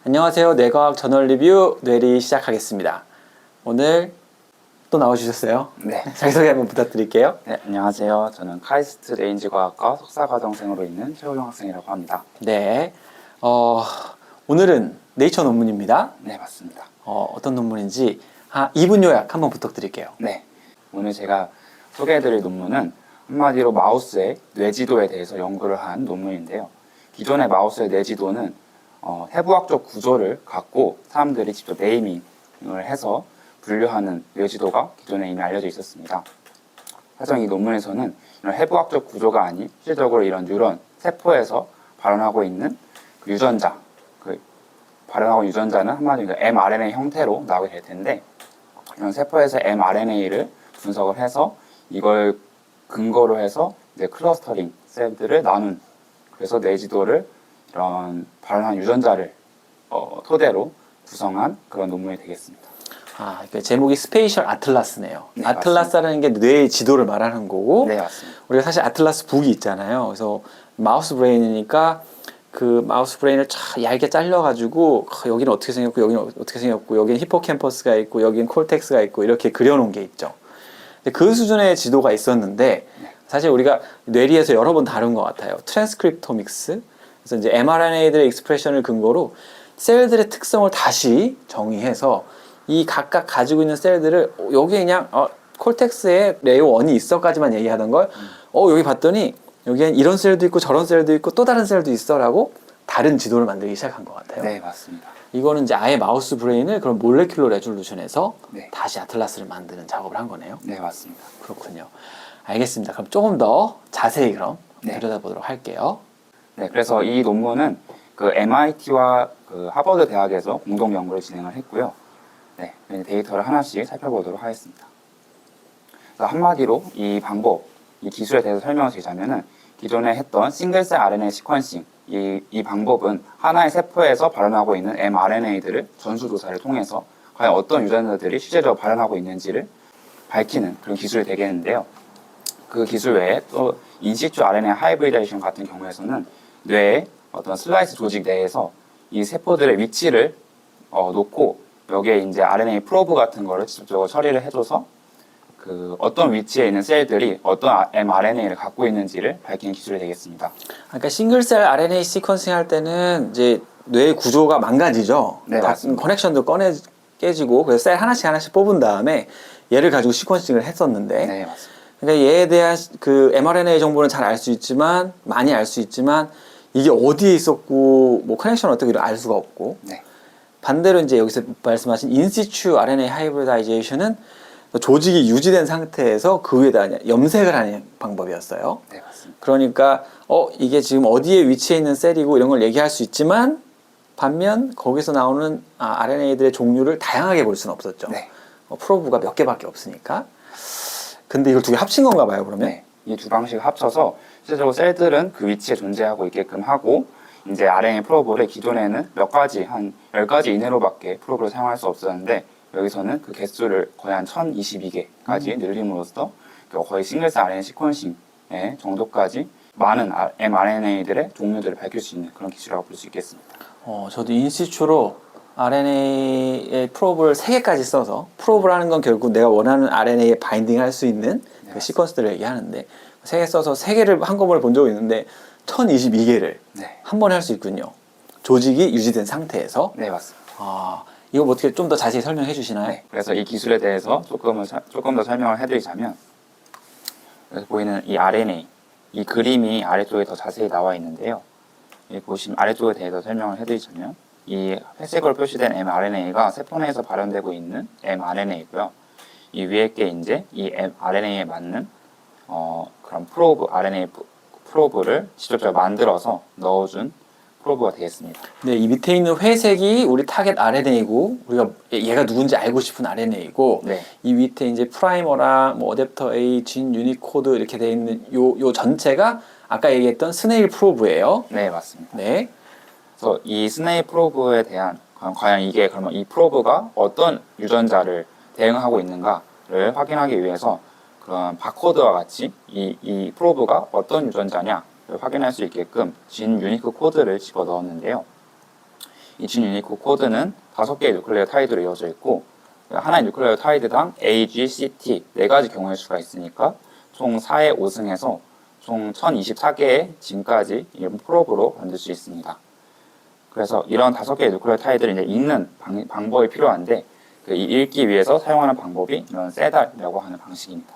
안녕하세요. 뇌과학 저널 리뷰 뇌리 시작하겠습니다. 오늘 또 나와주셨어요. 네. 자기소개 한번 부탁드릴게요. 네, 안녕하세요. 저는 카이스트 레인지과학과 석사과정생으로 있는 최호영 학생이라고 합니다. 네. 오늘은 네이처 논문입니다. 네, 맞습니다. 어떤 논문인지 2분 요약 한번 부탁드릴게요. 네. 오늘 제가 소개해드릴 논문은 한마디로 마우스의 뇌지도에 대해서 연구를 한 논문인데요. 기존의 마우스의 뇌지도는 해부학적 구조를 갖고 사람들이 직접 네이밍을 해서 분류하는 뇌지도가 기존에 이미 알려져 있었습니다. 하지만 이 논문에서는 이런 해부학적 구조가 아닌 실질적으로 이런 뉴런, 세포에서 발현하고 있는 그 유전자, 발현하고 유전자는 한마디로 mRNA 형태로 나오게 될 텐데, 이런 세포에서 mRNA를 분석을 해서 이걸 근거로 해서 이제 클러스터링 셀들을 나눈, 그래서 뇌지도를 이런 발현한 유전자를 토대로 구성한 그런 논문이 되겠습니다. 그러니까 제목이 스페이셜 아틀라스네요. 네, 아틀라스라는 게 뇌의 지도를 말하는 거고, 네, 맞습니다. 우리가 사실 아틀라스 북이 있잖아요. 그래서 마우스 브레인이니까 그 마우스 브레인을 얇게 잘려가지고 여기는 어떻게 생겼고 여기는 어떻게 생겼고 여기는 히포캠퍼스가 있고 여기는 콜텍스가 있고 이렇게 그려놓은 게 있죠. 근데 그 수준의 지도가 있었는데 사실 우리가 뇌리에서 여러 번 다룬 것 같아요. 트랜스크립토믹스, 그래서 이제 mRNA들의 익스프레션을 근거로 셀들의 특성을 다시 정의해서 이 각각 가지고 있는 셀들을 여기에 그냥 콜텍스에 레이어 1이 있어까지만 얘기하던 걸 여기 봤더니 여기엔 이런 셀도 있고 저런 셀도 있고 또 다른 셀도 있어 라고 다른 지도를 만들기 시작한 것 같아요. 네, 맞습니다. 이거는 이제 아예 마우스 브레인을 그런 몰레큘러 레졸루션에서 네. 다시 아틀라스를 만드는 작업을 한 거네요. 네, 맞습니다. 그렇군요. 알겠습니다. 그럼 조금 더 자세히 그럼 네. 들여다보도록 할게요. 네, 그래서 이 논문은 그 MIT와 그 하버드 대학에서 공동 연구를 진행을 했고요. 네, 데이터를 하나씩 살펴보도록 하겠습니다. 그래서 한마디로 이 방법, 이 기술에 대해서 설명을 드리자면은 기존에 했던 싱글셀 RNA 시퀀싱, 이 방법은 하나의 세포에서 발현하고 있는 mRNA들을 전수조사를 통해서 과연 어떤 유전자들이 실제적으로 발현하고 있는지를 밝히는 그런 기술이 되겠는데요. 그 기술 외에 또 인시추 RNA 하이브리데이션 같은 경우에서는 뇌의 어떤 슬라이스 조직 내에서 이 세포들의 위치를 놓고 여기에 이제 RNA 프로브 같은 거를 직접적으로 처리를 해줘서 그 어떤 위치에 있는 셀들이 어떤 mRNA를 갖고 있는지를 밝히는 기술이 되겠습니다. 그러니까 싱글셀 RNA 시퀀싱 할 때는 이제 뇌의 구조가 망가지죠. 네, 맞습니다. 커넥션도 깨지고 그래서 셀 하나씩 하나씩 뽑은 다음에 얘를 가지고 시퀀싱을 했었는데 네, 맞습니다. 그러니까 얘에 대한 그 mRNA 정보는 잘 알 수 있지만 많이 알 수 있지만 이게 어디에 있었고 뭐 커넥션 어떻게 알 수가 없고 네. 반대로 이제 여기서 말씀하신 인시추 RNA 하이브리다이제이션은 조직이 유지된 상태에서 그 위에다 염색을 하는 방법이었어요. 네, 맞습니다. 그러니까 이게 지금 어디에 위치해 있는 셀이고 이런 걸 얘기할 수 있지만 반면 거기서 나오는 RNA들의 종류를 다양하게 볼 수는 없었죠. 네. 프로브가 몇 개밖에 없으니까. 근데 이걸 두 개 합친 건가 봐요, 그러면? 네. 이 두 방식을 합쳐서 실제로 셀들은 그 위치에 존재하고 있게끔 하고 이제 RNA 프로브를 기존에는 몇 가지, 한 10가지 이내로밖에 프로브를 사용할 수 없었는데 여기서는 그 개수를 거의 한 1022개까지 늘림으로써 거의 싱글셀 RNA 시퀀싱의 정도까지 많은 mRNA들의 종류들을 밝힐 수 있는 그런 기술이라고 볼 수 있겠습니다. 저도 인시추로 RNA의 프로브를 3개까지 써서 프로브라는 건 결국 내가 원하는 RNA에 바인딩 할 수 있는 그 시퀀스들을 얘기하는데 3개 써서 3개를 한꺼번에 본 적이 있는데 1022개를 네. 한 번에 할 수 있군요. 조직이 유지된 상태에서. 네, 맞습니다. 이거 뭐 어떻게 좀 더 자세히 설명해 주시나요? 네, 그래서 이 기술에 대해서 조금 더 설명을 해드리자면 여기 보이는 이 RNA, 이 그림이 아래쪽에 더 자세히 나와 있는데요. 여기 보시면 아래쪽에 대해서 설명을 해드리자면 이 회색으로 표시된 mRNA가 세포 내에서 발현되고 있는 mRNA이고요. 이 위에 게 이제 이 mRNA에 맞는 그런 프로브, RNA 프로브를 직접적으로 만들어서 넣어준 프로브가 되겠습니다. 네, 이 밑에 있는 회색이 우리 타겟 RNA고 우리가 얘가 누군지 알고 싶은 RNA고 네. 이 밑에 이제 프라이머랑 뭐 어댑터 A, 진, 유니코드 이렇게 돼 있는 요 전체가 아까 얘기했던 스네일 프로브예요. 네, 맞습니다. 네. 그래서 이 스네일 프로브에 대한 과연 이게 그러면 이 프로브가 어떤 유전자를 대응하고 있는가를 확인하기 위해서 그런 바코드와 같이 이 프로브가 어떤 유전자냐 확인할 수 있게끔 진 유니크 코드를 집어 넣었는데요. 이 진 유니크 코드는 5개의 뉴클레오타이드로 이어져 있고 하나의 뉴클레오타이드당 A, G, C, T 4가지 경우일 수가 있으니까 총 4의 5승에서 총 1024개의 진까지 이런 프로브로 만들 수 있습니다. 그래서 이런 5개의 뉴클레오타이드를 이제 읽는 방법이 필요한데 이 읽기 위해서 사용하는 방법이 이런 세달이라고 하는 방식입니다.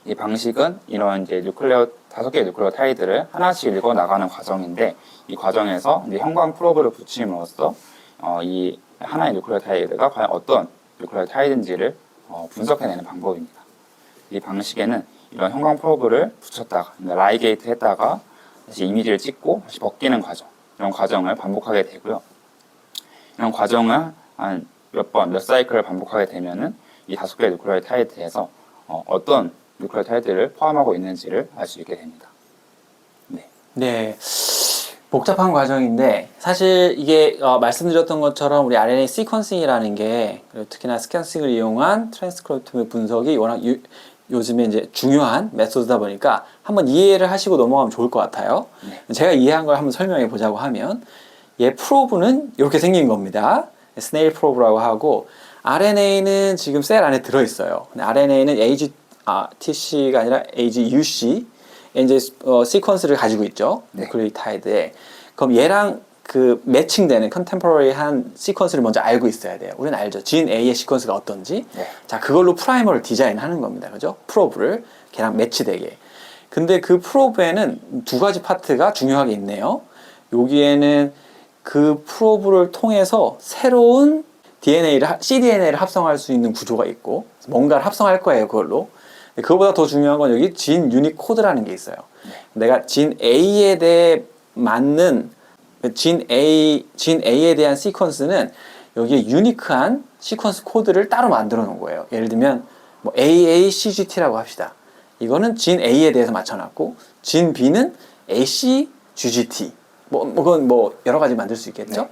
이 방식은 이런 이제 5개의 뉴클레오타이드를 하나씩 읽어 나가는 과정인데 이 과정에서 이제 형광 프로브를 붙임으로써 이 하나의 뉴클레오타이드가 과연 어떤 뉴클레오타이드인지를 분석해내는 방법입니다. 이 방식에는 이런 형광 프로브를 붙였다가 라이게이트 했다가 다시 이미지를 찍고 다시 벗기는 과정, 이런 과정을 반복하게 되고요. 이런 과정을 한 몇 사이클을 반복하게 되면은 이 5개의 뉴클레오타이드에서 어떤 뉴클레오타이드를 포함하고 있는지를 알 수 있게 됩니다. 네. 복잡한 과정인데 사실 이게 말씀드렸던 것처럼 우리 RNA 시퀀싱이라는 게 특히나 스캔싱을 이용한 트랜스크립토미 분석이 워낙 요즘에 이제 중요한 메소드다 보니까 한번 이해를 하시고 넘어가면 좋을 것 같아요. 네. 제가 이해한 걸 한번 설명해 보자고 하면 얘 프로브는 이렇게 생긴 겁니다. 스네일 프로브라고 하고 RNA는 지금 셀 안에 들어있어요. RNA는 AGTC가 아니라 AGUC 이제 시퀀스를 가지고 있죠. 네. 뉴클레오타이드에. 그럼 얘랑 그 매칭되는 컨템포러리한 시퀀스를 먼저 알고 있어야 돼요. 우리는 알죠. 진 A의 시퀀스가 어떤지. 네. 자, 그걸로 프라이머를 디자인하는 겁니다. 그죠? 프로브를 걔랑 매치되게. 근데 그 프로브에는 2가지 파트가 중요하게 있네요. 여기에는 그 프로브를 통해서 새로운 cDNA를 합성할 수 있는 구조가 있고 뭔가를 합성할 거예요. 그걸로. 그거보다 더 중요한 건 여기 진 유닉 코드라는 게 있어요. 내가 진 A에 대해 맞는 진 A에 대한 시퀀스는 여기에 유니크한 시퀀스 코드를 따로 만들어 놓은 거예요. 예를 들면 뭐 AACGT라고 합시다. 이거는 진 A에 대해서 맞춰놨고 진 B는 ACGGT 그건 여러 가지 만들 수 있겠죠. 네.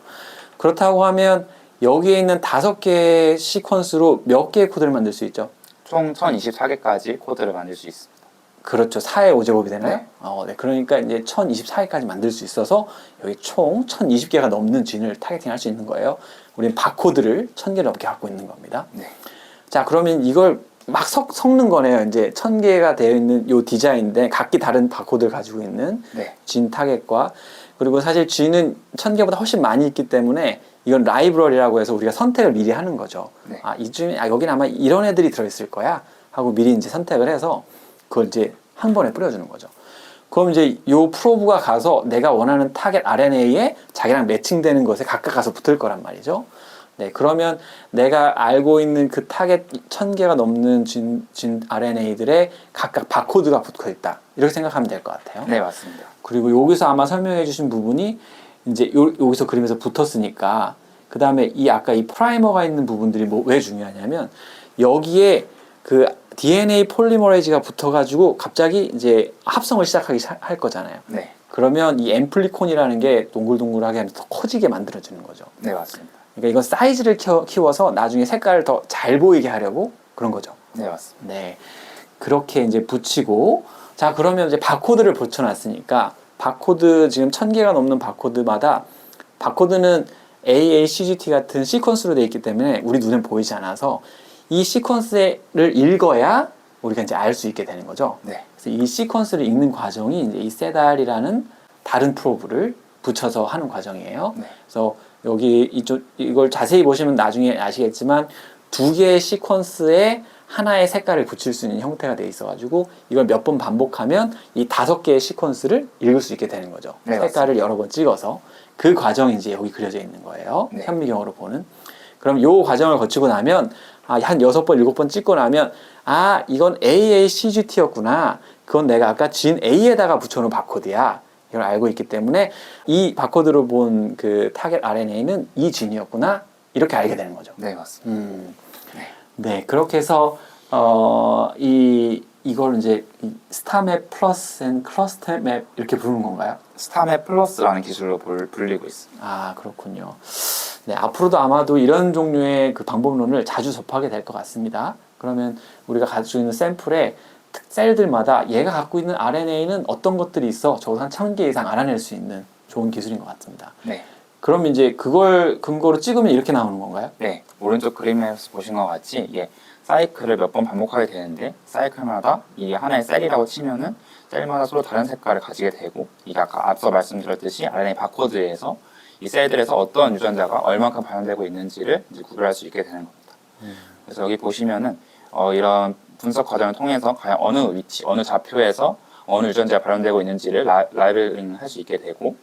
그렇다고 하면 여기에 있는 5개의 시퀀스로 몇 개의 코드를 만들 수 있죠? 총 1024개까지 코드를 만들 수 있습니다. 그렇죠. 4의 5제곱이 되나요? 네. 네. 그러니까 이제 1024개까지 만들 수 있어서 여기 총 1020개가 넘는 진을 타겟팅 할 수 있는 거예요. 우리는 바코드를 1000개 넘게 갖고 있는 겁니다. 네. 자, 그러면 이걸 막 섞는 거네요. 이제 1000개가 되어 있는 요 디자인인데 각기 다른 바코드를 가지고 있는 네. 진 타겟과 그리고 사실 G는 1000개보다 훨씬 많이 있기 때문에 이건 라이브러리라고 해서 우리가 선택을 미리 하는 거죠. 네. 여기는 아마 이런 애들이 들어있을 거야 하고 미리 이제 선택을 해서 그걸 이제 한 번에 뿌려주는 거죠. 그럼 이제 요 프로브가 가서 내가 원하는 타겟 RNA에 자기랑 매칭되는 것에 각각 가서 붙을 거란 말이죠. 네, 그러면 내가 알고 있는 그 타겟 1000개가 넘는 진 RNA들의 각각 바코드가 붙어 있다. 이렇게 생각하면 될 것 같아요. 네, 맞습니다. 그리고 여기서 아마 설명해 주신 부분이 이제 여기서 그림에서 붙었으니까 그 다음에 아까 이 프라이머가 있는 부분들이 왜 중요하냐면 여기에 그 DNA 폴리머레이즈가 붙어가지고 갑자기 이제 합성을 할 거잖아요. 네. 그러면 이 앰플리콘이라는 게 동글동글하게 하면서 더 커지게 만들어주는 거죠. 네, 맞습니다. 그러니까 이건 사이즈를 키워서 나중에 색깔을 더 잘 보이게 하려고 그런 거죠. 네, 맞습니다. 네. 그렇게 이제 붙이고, 자, 그러면 이제 바코드를 붙여놨으니까, 바코드, 지금 1000개가 넘는 바코드마다, 바코드는 AACGT 같은 시퀀스로 되어 있기 때문에 우리 눈에 보이지 않아서 이 시퀀스를 읽어야 우리가 이제 알 수 있게 되는 거죠. 네. 그래서 이 시퀀스를 읽는 과정이 이제 이 세달이라는 다른 프로브를 붙여서 하는 과정이에요. 네. 그래서 여기 이걸 자세히 보시면 나중에 아시겠지만 2개의 시퀀스에 하나의 색깔을 붙일 수 있는 형태가 되어 있어가지고 이걸 몇 번 반복하면 이 5개의 시퀀스를 읽을 수 있게 되는 거죠. 네, 색깔을 맞습니다. 여러 번 찍어서 그 과정이 이제 여기 그려져 있는 거예요. 네. 현미경으로 보는. 그럼 요 과정을 거치고 나면 한 6번, 7번 찍고 나면 이건 AACGT였구나. 그건 내가 아까 진 A에다가 붙여놓은 바코드야. 이걸 알고 있기 때문에 이 바코드로 본 그 타겟 RNA는 이 진이었구나. 이렇게 알게 되는 거죠. 네, 맞습니다. 네, 그렇게 해서 이걸 이제 스타맵 플러스 앤 클러스터 맵 이렇게 부르는 건가요? 스타맵 플러스라는 기술로 불리고 있습니다. 그렇군요. 네, 앞으로도 아마도 이런 종류의 그 방법론을 자주 접하게 될 것 같습니다. 그러면 우리가 가지고 있는 샘플에 셀들마다 얘가 갖고 있는 RNA는 어떤 것들이 있어 적어도 한 1000개 이상 알아낼 수 있는 좋은 기술인 것 같습니다. 네. 그럼 이제 그걸 근거로 찍으면 이렇게 나오는 건가요? 네, 오른쪽 그림에서 보신 것 같이 이게 사이클을 몇 번 반복하게 되는데 사이클마다 이 하나의 셀이라고 치면은 셀마다 서로 다른 색깔을 가지게 되고 이게 아까 앞서 말씀드렸듯이 RNA 바코드에서 이 셀들에서 어떤 유전자가 얼만큼 발현되고 있는지를 이제 구별할 수 있게 되는 겁니다. 그래서 여기 보시면은 이런 분석 과정을 통해서 과연 어느 위치, 어느 좌표에서 어느 유전자가 발현되고 있는지를 라벨링 할 수 있게 되고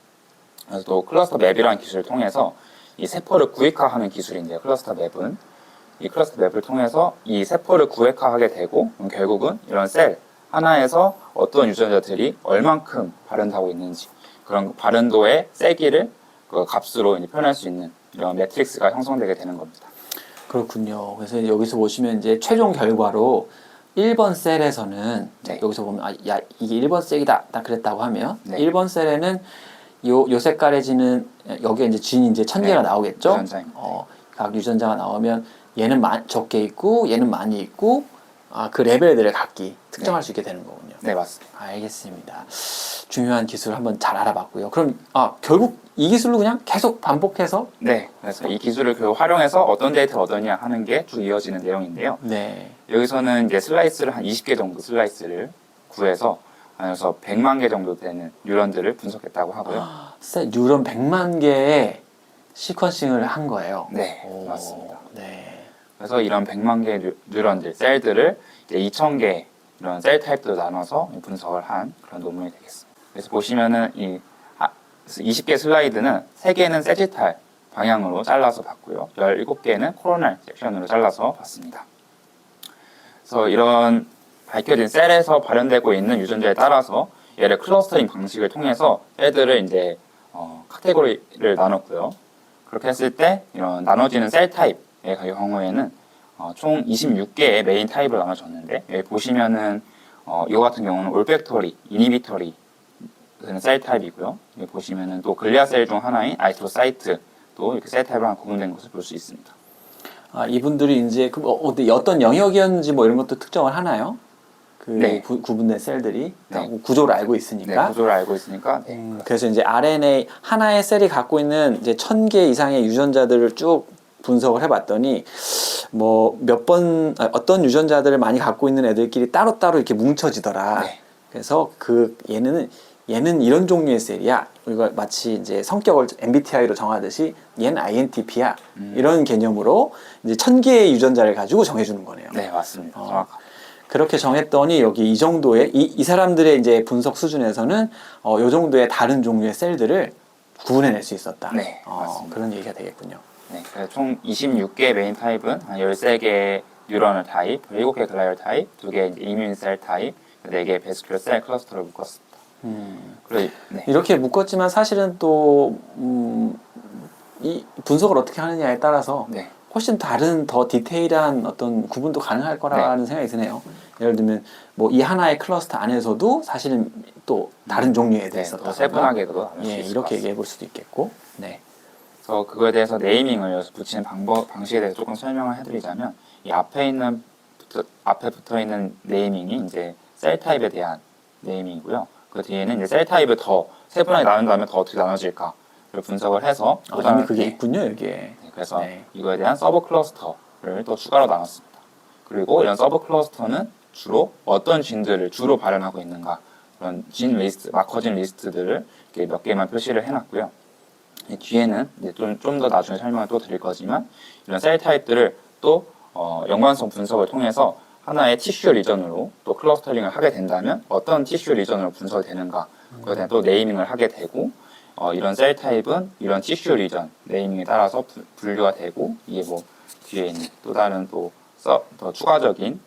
그래서 또 클러스터 맵이라는 기술을 통해서 이 세포를 구획화하는 기술인데요. 클러스터 맵은 이 클러스터 맵을 통해서 이 세포를 구획화하게 되고 결국은 이런 셀 하나에서 어떤 유전자들이 얼만큼 발현하고 있는지 그런 발현도의 세기를 그 값으로 이제 표현할 수 있는 이런 매트릭스가 형성되게 되는 겁니다. 그렇군요. 그래서 여기서 보시면 이제 최종 결과로 1번 셀에서는 네. 여기서 보면 야 이게 1번 셀이다 딱 그랬다고 하면 네. 1번 셀에는 요 색깔해지는 여기에 이제 진이 이제 1000개가 네. 나오겠죠. 유전자입니다. 각 유전자가 나오면 얘는 적게 있고 얘는 많이 있고 그 레벨들을 각기 특정할 수 있게 되는 거군요. 네, 맞습니다. 알겠습니다. 중요한 기술 한번 잘 알아봤고요. 그럼 결국 이 기술로 그냥 계속 반복해서 네, 그래서 이 기술을 활용해서 어떤 데이터를 얻었냐 하는 게 쭉 이어지는 내용인데요. 네. 여기서는 이제 슬라이스를 한 20개 정도 슬라이스를 구해서 그래서 100만 개 정도 되는 뉴런들을 분석했다고 하고요. 뉴런 100만 개의 시퀀싱을 한 거예요. 네, 맞습니다. 네. 그래서 이런 100만 개 뉴런들, 셀들을 이제 2,000개 이런 셀 타입으로 나눠서 분석을 한 그런 논문이 되겠습니다. 그래서 보시면은 이 20개 슬라이드는 3개는 세지탈 방향으로 잘라서 봤고요. 17개는 코로날 섹션으로 잘라서 봤습니다. 그래서 이런 밝혀진 셀에서 발현되고 있는 유전자에 따라서 얘를 클러스터링 방식을 통해서 셀들을 이제 카테고리를 나눴고요. 그렇게 했을 때 이런 나눠지는 셀 타입의 경우에는 총 26개의 메인 타입을 나눠줬는데 여기 보시면은 이거 같은 경우는 올팩터리, 이니비터리 셀 타입이고요. 여기 보시면은 또 글리아 셀 중 하나인 아이스트로사이트 또 이렇게 셀 타입으로 구분된 것을 볼 수 있습니다. 이분들이 이제 어떤 영역이었는지 뭐 이런 것도 특정을 하나요? 네. 구분된 셀들이 네. 구조를 알고 있으니까. 네, 구조를 알고 있으니까. 네. 그래서 이제 RNA 하나의 셀이 갖고 있는 이제 1000개 이상의 유전자들을 쭉 분석을 해봤더니 뭐 어떤 유전자들을 많이 갖고 있는 애들끼리 따로따로 이렇게 뭉쳐지더라. 네. 그래서 얘는 이런 종류의 셀이야. 우리가 마치 이제 성격을 MBTI로 정하듯이 얘는 INTP야. 이런 개념으로 이제 1000개의 유전자를 가지고 정해주는 거네요. 네, 맞습니다. 정확합니다. 그렇게 정했더니 여기 이 정도의 이 사람들의 이제 분석 수준에서는 요 정도의 다른 종류의 셀들을 구분해낼 수 있었다. 네, 맞습니다. 그런 얘기가 되겠군요. 네, 그래서 총 26개의 메인 타입은 한 13개의 뉴런을 타입, 7개의 글라이얼 타입, 2개의 이뮤인 셀 타입, 4개의 베스큘러 셀 클러스터를 묶었습니다. 네. 이렇게 묶었지만 사실은 또 이 분석을 어떻게 하느냐에 따라서 네. 훨씬 다른 더 디테일한 어떤 구분도 가능할 거라는 생각이 드네요. 예를 들면 뭐 이 하나의 클러스터 안에서도 사실은 또 다른 종류의 애들이 네, 있었다. 더 세분하게도 나눌 수 있을 것 이렇게 같습니다. 얘기해 볼 수도 있겠고. 네. 그래서 그거에 대해서 네이밍을 여기서 붙이는 방식에 대해서 조금 설명을 해드리자면 이 앞에 붙어 있는 네이밍이 이제 셀 타입에 대한 네이밍이고요. 그 뒤에는 이제 셀 타입을 더 세분하게 나눈다면 더 어떻게 나눠질까를 분석을 해서 이미 그게 있군요, 여기에. 네, 그래서 이거에 대한 서브 클러스터를 또 추가로 나눴습니다. 그리고 이런 서브 클러스터는 주로 어떤 진들을 주로 발현하고 있는가 그런 진 리스트, 마커진 리스트들을 이렇게 몇 개만 표시를 해놨고요. 뒤에는 이제 좀 더 나중에 설명을 또 드릴 거지만 이런 셀 타입들을 또 연관성 분석을 통해서 하나의 티슈 리전으로 또 클러스터링을 하게 된다면 어떤 티슈 리전으로 분석이 되는가 그에 대한 또 네이밍을 하게 되고 이런 셀 타입은 이런 티슈 리전 네이밍에 따라서 분류가 되고 이게 뭐 뒤에 있는 또 다른 더 추가적인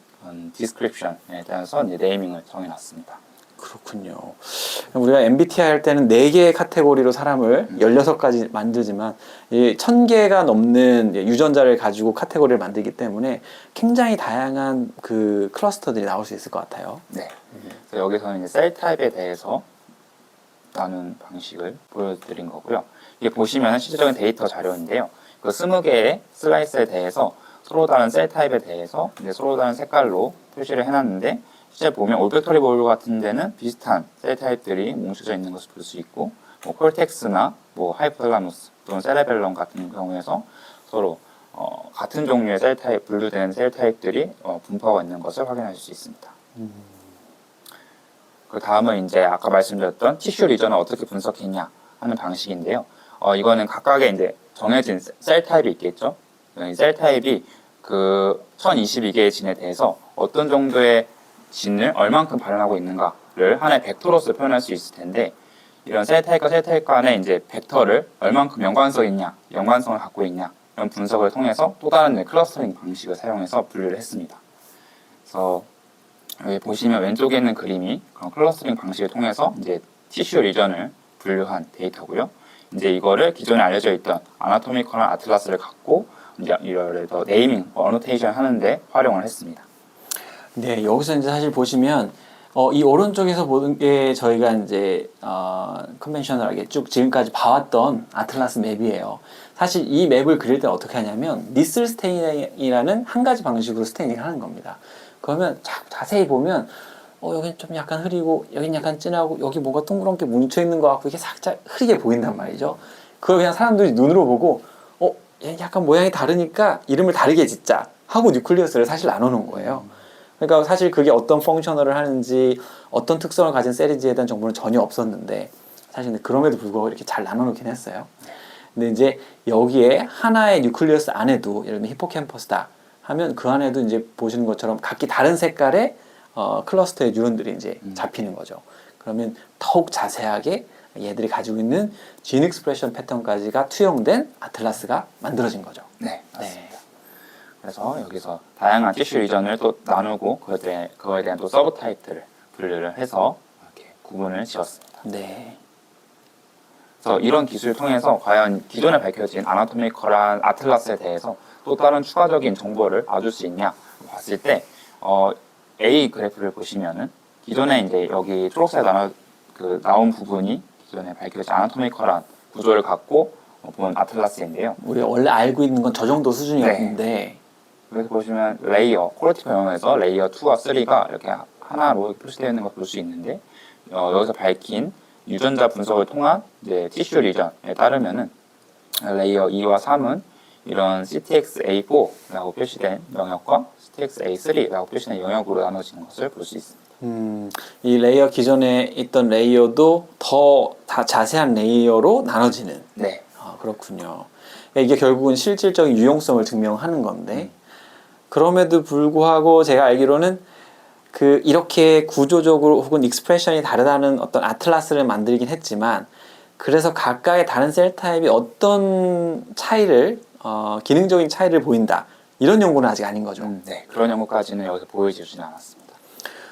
디스크립션에 따라서 이제 네이밍을 정해놨습니다. 그렇군요. 우리가 MBTI 할 때는 4개의 카테고리로 사람을 16가지 만들지만 이 1000개가 넘는 유전자를 가지고 카테고리를 만들기 때문에 굉장히 다양한 그 클러스터들이 나올 수 있을 것 같아요. 네. 그래서 여기서는 이제 셀 타입에 대해서 나눈 방식을 보여드린 거고요. 이게 보시면 실질적인 데이터 자료인데요. 그 20개의 슬라이스에 대해서 서로 다른 셀 타입에 대해서 이제 서로 다른 색깔로 표시를 해놨는데 실제 보면 올팩터리 볼로 같은 데는 비슷한 셀 타입들이 뭉쳐져 있는 것을 볼 수 있고 뭐 콜텍스나 뭐 하이포탈라무스 또는 세레벨럼 같은 경우에서 서로 같은 종류의 셀 타입, 분류된 셀 타입들이 분포하고 있는 것을 확인하실 수 있습니다. 그 다음은 이제 아까 말씀드렸던 티슈 리전을 어떻게 분석했냐 하는 방식인데요. 이거는 각각의 이제 정해진 셀 타입이 있겠죠. 이 셀 타입이 그 1022개의 진에 대해서 어떤 정도의 진을 얼만큼 발현하고 있는가를 하나의 벡터로서 표현할 수 있을 텐데, 이런 셀 타입과 셀 타입 간의 이제 벡터를 얼만큼 연관성 있냐, 연관성을 갖고 있냐, 이런 분석을 통해서 또 다른 클러스터링 방식을 사용해서 분류를 했습니다. 그래서 여기 보시면 왼쪽에 있는 그림이 그런 클러스터링 방식을 통해서 이제 티슈 리전을 분류한 데이터고요. 이제 이거를 기존에 알려져 있던 아나토미컬한 아틀라스를 갖고 이제 이를 더 네이밍, 어노테이션 하는데 활용을 했습니다. 네, 여기서 이제 사실 보시면 이 오른쪽에서 보는 게 저희가 이제 컨벤셔널하게 쭉 지금까지 봐왔던 아틀라스 맵이에요. 사실 이 맵을 그릴 때 어떻게 하냐면 니슬 스테인이라는 한 가지 방식으로 스테이닝을 하는 겁니다. 그러면 자세히 보면 여긴 좀 약간 흐리고 여긴 약간 진하고 여기 뭔가 동그랗게 뭉쳐 있는 것 같고 이게 살짝 흐리게 보인단 말이죠. 그걸 그냥 사람들이 눈으로 보고 얘 약간 모양이 다르니까 이름을 다르게 짓자 하고 뉴클리어스를 사실 나누는 거예요. 그러니까 사실 그게 어떤 펑셔널을 하는지 어떤 특성을 가진 셀인지에 대한 정보는 전혀 없었는데 사실 그럼에도 불구하고 이렇게 잘 나눠놓긴 했어요. 근데 이제 여기에 하나의 뉴클리어스 안에도 예를 들면 히포캠퍼스다 하면 그 안에도 이제 보시는 것처럼 각기 다른 색깔의 클러스터의 뉴런들이 이제 잡히는 거죠. 그러면 더욱 자세하게 얘들이 가지고 있는 진 익스프레션 패턴까지가 투영된 아틀라스가 만들어진 거죠. 네, 맞습니다. 그래서 여기서 다양한 티슈 리전을 또 나누고 그거에 대한 또 서브 타입들을 분류를 해서 이렇게 구분을 지었습니다. 네. 그래서 이런 기술을 통해서 과연 기존에 밝혀진 아나토미컬한 아틀라스에 대해서 또 다른 추가적인 정보를 얻을 수 있냐 봤을 때 A 그래프를 보시면은 기존에 이제 여기 초록색 나온 부분이 기존에 밝혀진 아나토미컬한 구조를 갖고 본 아틀라스인데요. 우리가 원래 알고 있는 건 저 정도 수준이었는데 여기서 보시면 레이어, 퀄리티컬 영역에서 레이어 2와 3가 이렇게 하나로 표시되어 있는 걸 볼 수 있는데 여기서 밝힌 유전자 분석을 통한 이제 티슈 리전에 따르면은 레이어 2와 3은 이런 CTX-A4라고 표시된 영역과 CTX-A3라고 표시된 영역으로 나눠지는 것을 볼 수 있습니다. 이 레이어 기존에 있던 레이어도 더 자세한 레이어로 나눠지는. 네. 그렇군요. 이게 결국은 실질적인 유용성을 증명하는 건데 그럼에도 불구하고 제가 알기로는 이렇게 구조적으로 혹은 익스프레션이 다르다는 어떤 아틀라스를 만들긴 했지만 그래서 각각의 다른 셀 타입이 어떤 차이를 기능적인 차이를 보인다 이런 연구는 아직 아닌 거죠. 네, 그런 연구까지는 여기서 보여지지는 않았습니다.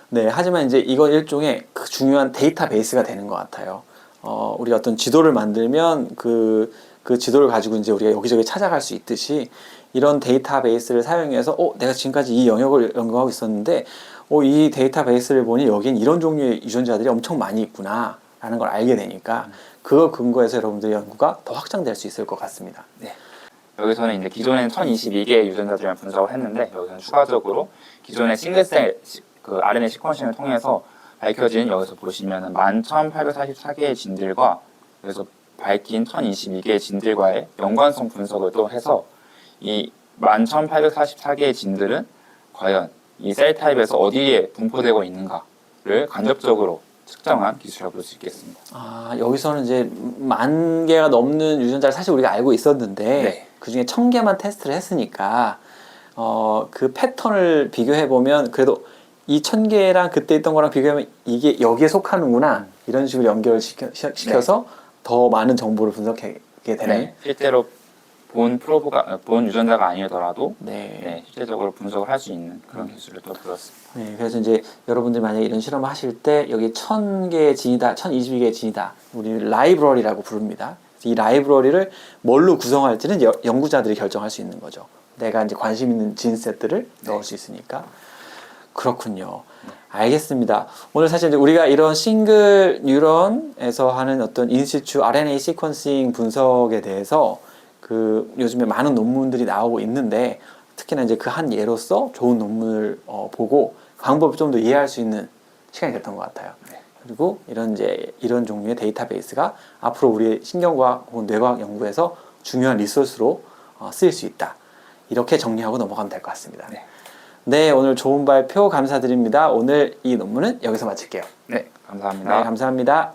네, 하지만 이제 이건 일종의 중요한 데이터베이스가 되는 것 같아요. 우리가 어떤 지도를 만들면 그 지도를 가지고 이제 우리가 여기저기 찾아갈 수 있듯이 이런 데이터베이스를 사용해서 내가 지금까지 이 영역을 연구하고 있었는데 이 데이터베이스를 보니 여기엔 이런 종류의 유전자들이 엄청 많이 있구나 라는 걸 알게 되니까 그거 근거해서 여러분들의 연구가 더 확장될 수 있을 것 같습니다. 네. 여기서는 이제 기존에는 1022개의 유전자들만 분석을 했는데 여기서는 추가적으로 기존의 싱글셀 RNA 시퀀싱을 통해서 밝혀진 여기서 보시면은 11,844개의 진들과 여기서 밝힌 1022개의 진들과의 연관성 분석을 또 해서 이 11,844개의 진들은 과연 이 셀 타입에서 어디에 분포되고 있는가를 간접적으로 측정한 기술이라고 볼 수 있겠습니다. 여기서는 이제 10,000개가 넘는 유전자를 사실 우리가 알고 있었는데 네. 그 중에 1,000개만 테스트를 했으니까 그 패턴을 비교해 보면 그래도 이 1,000개랑 그때 있던 거랑 비교하면 이게 여기에 속하는구나 이런 식으로 연결을 시켜서 더 많은 정보를 분석하게 되는. 네. 실제로 본 유전자가 아니더라도 네. 실제적으로 분석을 할 수 있는 그런 기술을 또 들었습니다. 네, 그래서 이제 여러분들 만약에 이런 실험을 하실 때 여기 1,000개의 진이다, 1,022개의 진이다, 우리 라이브러리라고 부릅니다. 이 라이브러리를 뭘로 구성할지는 연구자들이 결정할 수 있는 거죠. 내가 이제 관심 있는 진 세트를 넣을 수 있으니까. 그렇군요. 알겠습니다. 오늘 사실 이제 우리가 이런 싱글 뉴런에서 하는 어떤 인시추 RNA 시퀀싱 분석에 대해서 요즘에 많은 논문들이 나오고 있는데 특히나 이제 그 한 예로서 좋은 논문을 보고 방법을 좀 더 이해할 수 있는 시간이 됐던 것 같아요. 그리고 이런 종류의 데이터베이스가 앞으로 우리 신경과학 혹은 뇌과학 연구에서 중요한 리소스로 쓰일 수 있다. 이렇게 정리하고 넘어가면 될 것 같습니다. 네. 네, 오늘 좋은 발표 감사드립니다. 오늘 이 논문은 여기서 마칠게요. 네, 감사합니다. 네, 감사합니다.